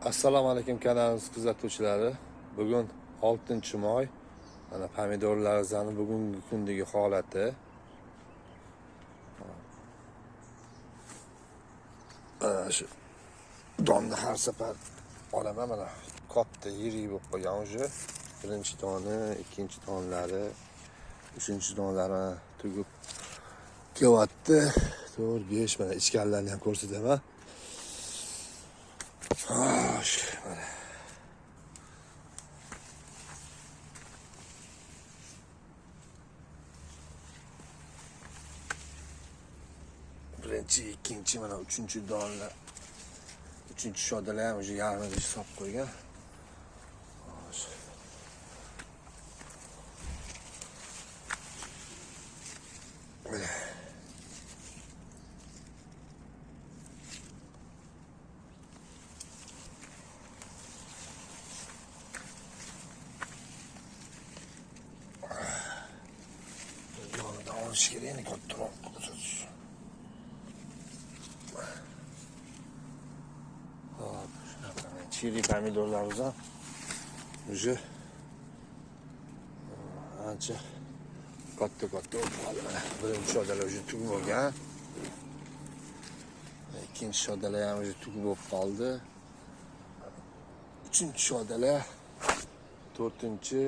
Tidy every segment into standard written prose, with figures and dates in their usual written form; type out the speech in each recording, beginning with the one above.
Assalomu alaykum kanalimiz kuzatuvchilari. Bugun 6-may. Mana pomidorlarimizni bugungi kundagi holati. Shu donni har safar olaman mana. Katta yirik bo'lib qolgan o'sha. Birinchi doni, ikkinchi donlari, uchinchi donlari tugib kelyapti. 4-5 mana ichkanlarni ham ko'rsataman. Mana. Birinchi, ikkinchi, mana uchinchi donlar. Uchinchi shodalar ham o'sha yarmiga hisob qo'ygan. Şirini kattırım. Çiri pomidorlarımızdan уже ancha katta olib qoldi. Birinchi shodalar уже tugib bo'lgan. Ikkinchi shodalar ham уже tugib bo'lib qoldi. Uchinchi shodalar, to'rtinchi,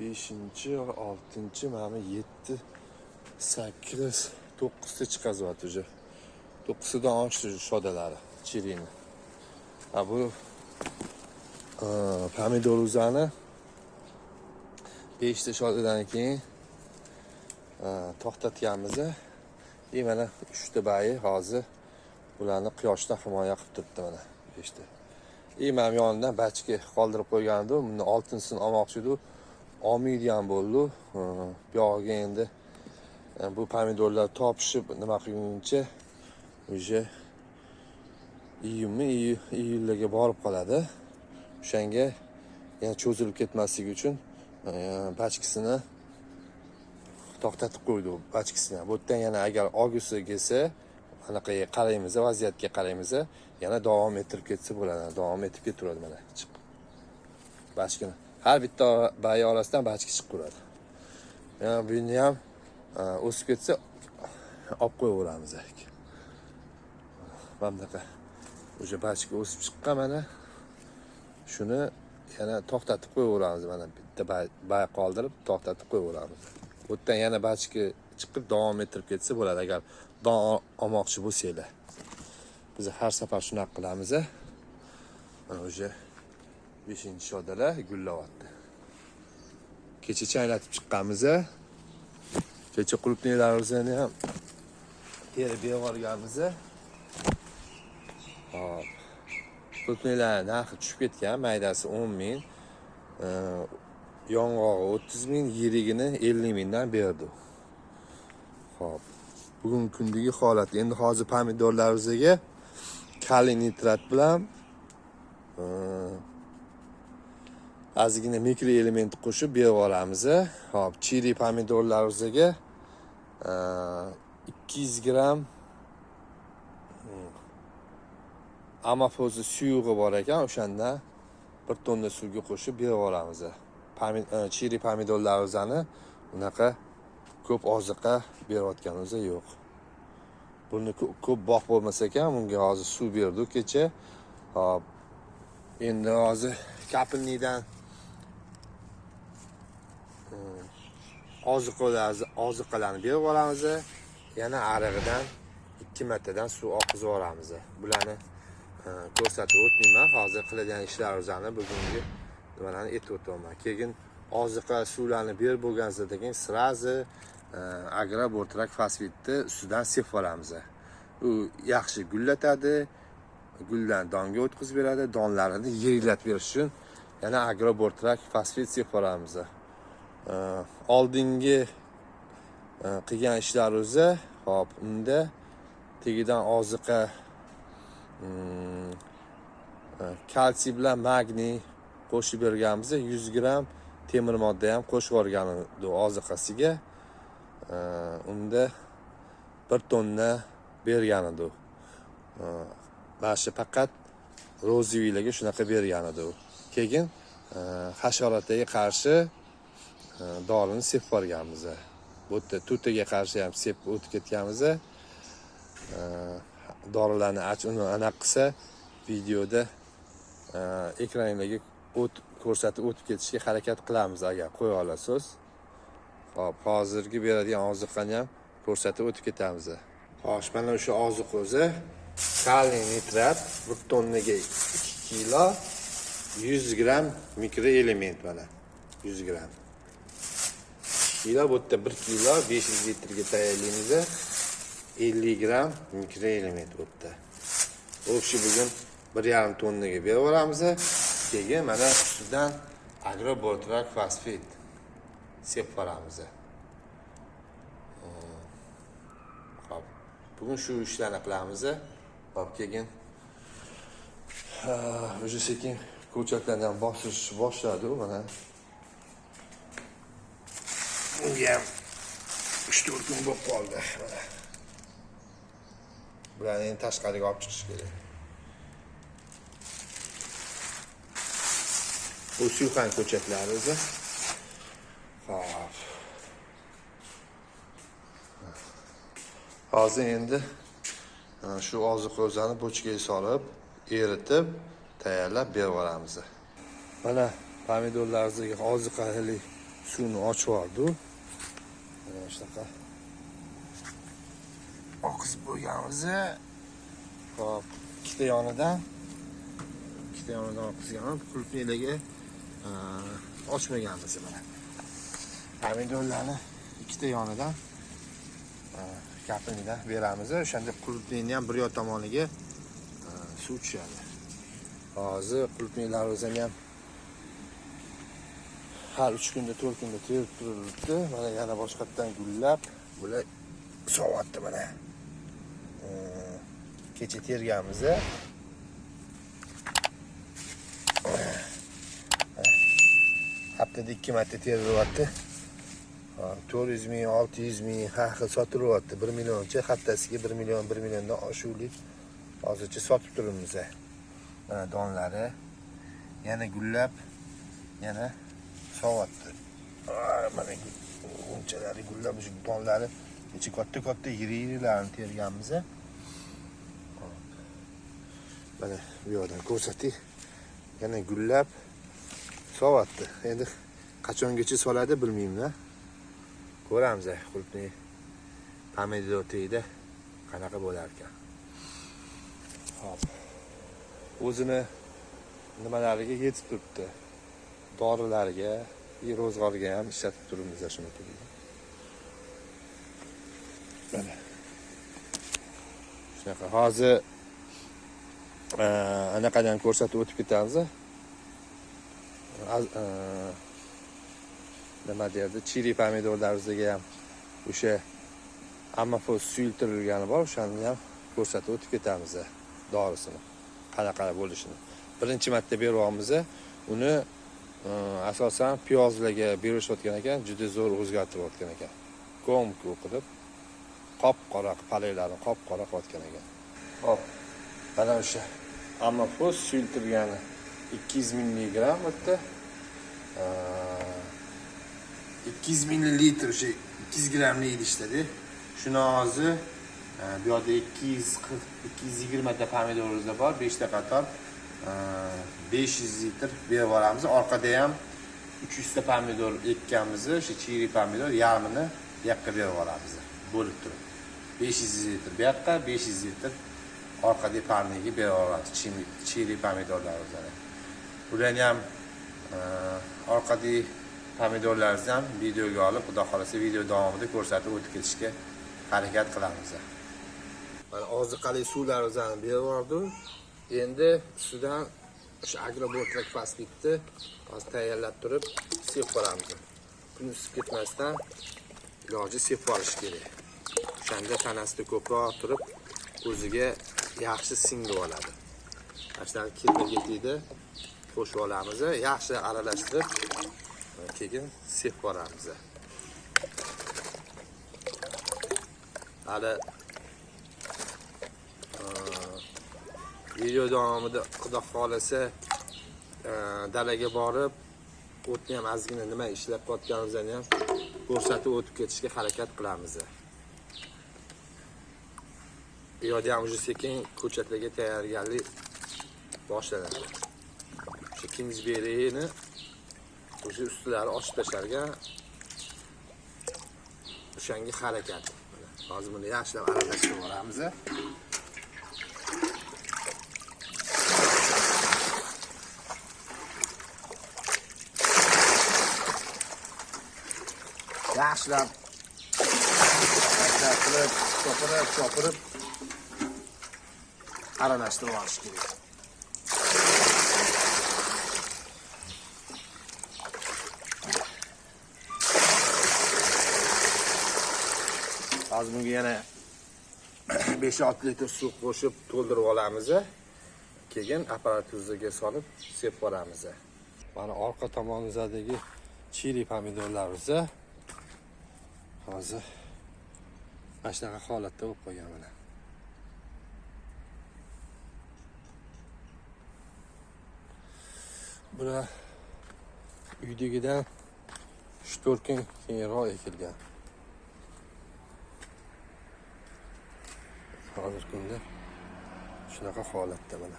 5-chi, 6-chi, mana 7, 8, 9ta chiqazyapti уже. 9tadan oshdi shodalari, chirini. Bu pomidorlarni 5ta shodadan keyin to'xtatganmiz. Mana 3ta bayi hozir ularni quyoshdan himoya qilib turibdi mana 5ta. Mana yonidan bachka qoldirib qo'ygandim. Buni oltinsini olmoqchi edim. Olmaydi ham bo'ldi. Bu yerga endi bu pomidorlar topishib nima qilguncha o'sha iyullarga borib qoladi. O'shanga yana cho'zilib ketmasligi uchun bachkasini to'xtatib qo'ydik. Bachkasini. Bu yerdan yana agar og'usi kelsa, anaqa qaraymiz, vaziyatga qaraymiz, yana davom ettirib ketsa bo'ladi. Davom etib ketaveradi mana chiqib. Bachkani har bitta bayi orasidan bachka chiqib turadi. Yana buni ham o'sib ketsa olib qo'yaveramiz. Bundaqa o'sha bachka o'sib chiqqan mana. Shuni yana to'xtatib qo'yaveramiz. Mana bitta bayi qoldirib to'xtatib qo'yaveramiz. Bu yerdan yana bachka chiqib davom ettirib ketsa bo'ladi agar don olmoqchi bo'lsanglar. Biz har safar shunaqa qilamiz. Mana o'sha 5-shodalar gullayapti. Kecha chaylatib chiqqanmiz. Kecha qulupnaylarimizni ham terib yuborganmiz. Hop. Qulupnaylar narxi tushib ketgan, maydasi 10 ming, yong'og'i 30 ming, yirigini 50 mingdan berdi. Hop. Bugungi kundagi holat. Endi hozir pomidorlarimizga kaliy nitrat bilan ozgina mikroelement qo'shib berib olamiz. Hop, chiri pomidorlarimizga 200 gram amafozi suyug'i bor ekan, o'shanda 1 tonna suvga qo'shib berib olamiz. Chiri pomidorlarimizni unaqa ko'p oziqa berayotganimiz yo'q. Buni ko'p bog' bo'lmasa ekan, bunga hozir suv berdik kecha. Hop. Endi hozir kapilnidan oziqalarni berib olamiz. Yana arig'idan 2 martadan suv oqizib olamiz. Bularni ko'rsatib o'tmayman. Hozir qiladigan ishlarimizni bugungi nimalarni aytib o'taman. Keyin oziqa suvlarni berib bo'lganingizdan keyin sirazi agrobortrak fosfitni ustidan sepib olamiz. U yaxshi gullatadi. Guldan donga o'tkazib beradi. Donlarini yirilatib berish uchun yana agrobortrak fosfit sepib olamiz. Oldingi qilgan ishlarimizni hop unda tegidan oziqa kalsiy bilan magniy qo'shib berganmiz. 100 gram temir modda ham qo'shib yuborgandim oziqasiga. Unda 1 tonna bergan edi. Mana shu faqat rozivilarga shunaqa bergan edi u. Keyin hasharotlarga qarshi dorini sepib borganmiz. Bu yerda tutaga qarshi ham sepib o'tib ketganmiz. Dorilarni aniq qilsa videoda ekranlarga ko'rsatib o'tib ketishga harakat qilamiz agar qo'ya olasiz. Hop, hozirgi beradigan oziqani ham ko'rsatib o'tib ketamiz. Xo'sh, mana o'sha oziq o'zi kaliy nitrat 1 tonnaga 2 kilo 100 gram mikroelement mana 100 gram. Kilo bu yerda 1 kilo 500 litrga tayyorlaymiz. 50 gram mikroelement bu yerda. O'sha bugun 1,5 tonnaga berib yuboramiz. Keyin mana ustidan agrobortrak fosfat sepib yuboramiz. Hop, bugun shu ishlarni qilamiz. Hop, keyin o'sha sekin ko'chatlardan bosish boshladi mana. Bunga ham 3-4 kun bo'lib qoldi mana. Bularni endi tashqariga olib chiqish kerak. Bu suyqan ko'chatlari o'zi. Hop. Hozir endi shu oziq-ovzani bochkaga solib, eritib, tayyorlab berib yuboramiz. Mana pomidorlarga oziqali suvni ochib oldi. Mana shunaqa oqizib qo'yganmiz. Hop, ikkita yonidan oqizgan, qulupniylarga ochmaganmiz mana. Pomidorlarni ikkita yonidan kapinidan beramiz. O'shanda qulupniyni ham bir tomoniga suv tushadi. Hozir qulupniylarimiz ham har 3 kunda 4 kunda terib turilibdi. Mana yana boshqatdan gullab, bular sovyapti mana. Kecha terganmiz. Haftada 2 marta terilyapti. 400 ming, 600 ming har xil sotilyapti. 1 millioncha, haftasiga 1 milliondan oshuvlik hozircha sotib turibmiz. Mana donlari yana gullab, yana sovyapti. Mana unchalari gullab, shu donlari kecha katta yiri-yirilarni terganmiz. Mana bu yerdan ko'rsatdik. Yana gullab sovyapti. Endi qachongacha soladi bilmayman. Ko'ramiz, qulupni pomidor teyda qanaqa bo'lar ekan. Hop. O'zini nimalariga yetib turibdi. Dorilarga, ro'zg'orga ham ishlatib turibmiz shuni. Mana. Shunaqa hozir anaqadan ko'rsatib o'tib ketamiz. Nima derdi? Chili pomidorlarimizga ham o'sha amafos suyultirilgani bor, o'shani ham ko'rsatib o'tib ketamiz dorisini, qanaqa bo'lishini. Birinchi marta beryapmiz. Uni asosan piyozlarga berishayotgan ekan, juda zo'r o'zgartirayotgan ekan. Ko'm-ko'm qilib qop-qora palaklarini qop-qora qilgan ekan. Hop. Mana o'sha amafos suyultirilgani 200 mg o'tdi. 200 ml o'sha 200 gramli idishda-da. Shuni hozir bu yerda 220 ta pomidorimiz bor, 5 ta qator 500 litr berib yuboramiz. Orqada ham 300 ta pomidor ekkanmiz, o'sha chiri pomidor yarmini bu yoqqa berib yuboramiz. Bo'lib turib. 500 litr bu yoqqa, 500 litr orqadagi parniga berib yuboramiz. Chiri pomidorlarimizni. Bularni ham orqadagi pomidorlarimizni ham videoga olib, xudo xolasa video davomida ko'rsatib o'tib ketishga harakat qilamiz. Mana oziqali suvlarimizni berib yubordim. Endi ustidan o'sha agrobortrak fosfatni hozir tayyorlab turib sepib boramiz. Kun isib ketmasdan iloji sepib olish kerak. O'shanda tanasida ko'proq turib o'ziga yaxshi singib oladi. Ashlar ketma-ketida qo'shib olamiz, yaxshi aralashtirib keyin sepib boramiz. Hali Video davomida Xudo xolasa dalaga borib, o'tni ham ozgina nima ishlab qotganimizni ham ko'rsatib o'tib ketishga harakat qilamiz. Bu yerda ham уже sekin ko'chatlarga tayyorgarlik boshlanadi. Shu Kingsbury'ni o'sha ustilari ochib tashargan o'shanga harakat. Hozir buni yaxshilab aralashtirib olamiz. Yaxshilab chopirib aralashtirib olish kerak. Hozir bunga yana 5-6 litr suv qo'shib to'ldirib olamiz. Keyin apparat tuziga solib sepib boramiz. Mana orqa tomonimizdagi chili pomidorlarimiz hozir mana shunaqa holatda bo'lib qolgan mana. Bular uydagidan 3-4 kun keyinroq ekilgan. Hozir kunda shunaqa holatda mana.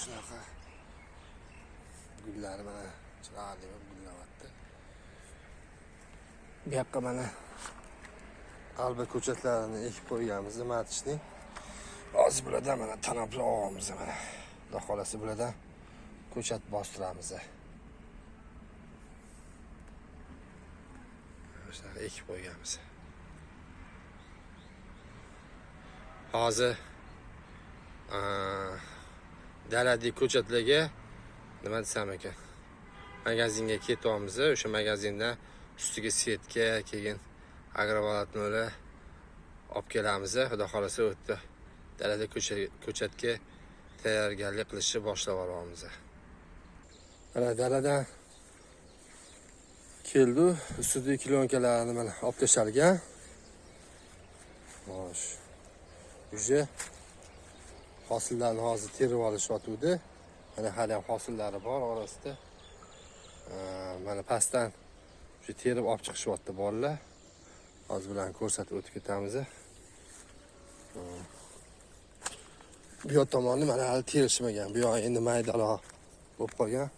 Shunaqa gullari mana chiroyli gullanyapti. Bu yoqqa mana alba ko'chatlarini ekib qo'yganmiz, matishning. Hozir bulardan mana tanobli olamiz mana. Xudo xolasa bulardan ko'chat bostiramiz. Shunaqa ekib qo'yganmiz. Hozir daladagi ko'chatlarga nima desam ekan? Magazinga ketyapmiz. O'sha magazindan ustiga setka, keyin agrovolotnolar olib kelamiz. Xudo xolasa o'tdi. Dalada ko'chatga tayyorgarlik qilishni boshlab olamiz. Mana daladan keldi, ustidagi kilonkalarni mana olib tashalgan. Xo'sh. Uje hosillarni hozir terib olishyapti. Mana hali ham hosillari bor orasida. Mana pastdan shu terib olib chiqishyapti bolalar. Hozir bilan ko'rsatib o'tib ketamiz. Bu yoq tomonni mana hali terishmagan. Bu yoq endi maydaroq bo'lib qolgan.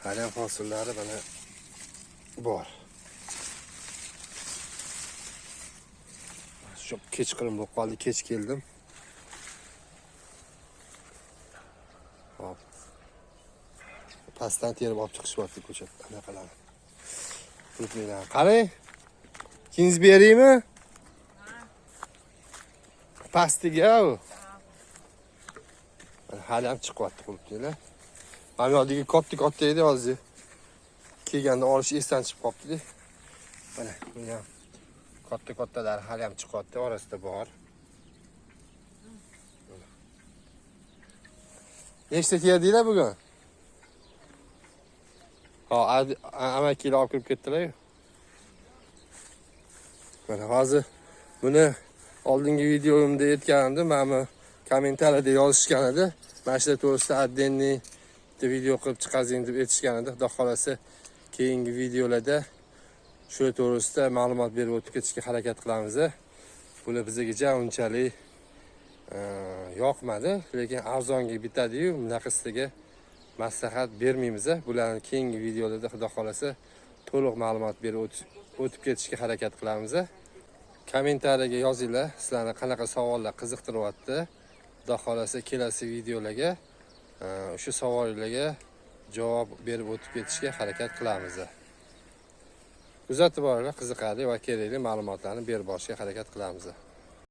Hali ham hosillari mana bor. Shu kechqurun bo'lib qoldi, kech keldim. Hop. Pastdan terib olib chiqishyapti ko'chatdan anaqalar. Fruitlar. Qarang. Kingsbury'mi? Pastiga u. Hali ham chiqyapti fruitlar. Mana yo'ldagi katta edi hozir. Kelganda olish esdan chiqib qolibdi. Mana bu ham kattalar hali ham chiqyapti, orasida bor. Nechta terdinglar bugun? Ha, amakilar olib kirib ketdilar. Mana hozir buni oldingi videomda aytgandim, mana kommentariyada yozishgan edi. Mana shu to'g'risida addenni video qilib chiqazing deb aytishgan edi. Xudo xolasa keyingi videolarda shu to'g'risida ma'lumot berib o'tib ketishga harakat qilamiz. Bular bizga unchalik yoqmadi, lekin arzonga bitadi-yu, bunaqasiga maslahat bermaymiz. Bularni keyingi videolarda Xudo xolasa to'liq ma'lumot berib o'tib ketishga harakat qilamiz. Kommentariyaga yozinglar, sizlarni qanaqa savollar qiziqtiryapti. Xudo xolasa kelasi videolarga o'sha savollarga javob berib o'tib ketishga harakat qilamiz. Kuzatib boringlar, qiziqarli va kerakli ma'lumotlarni berib borishga harakat qilamiz.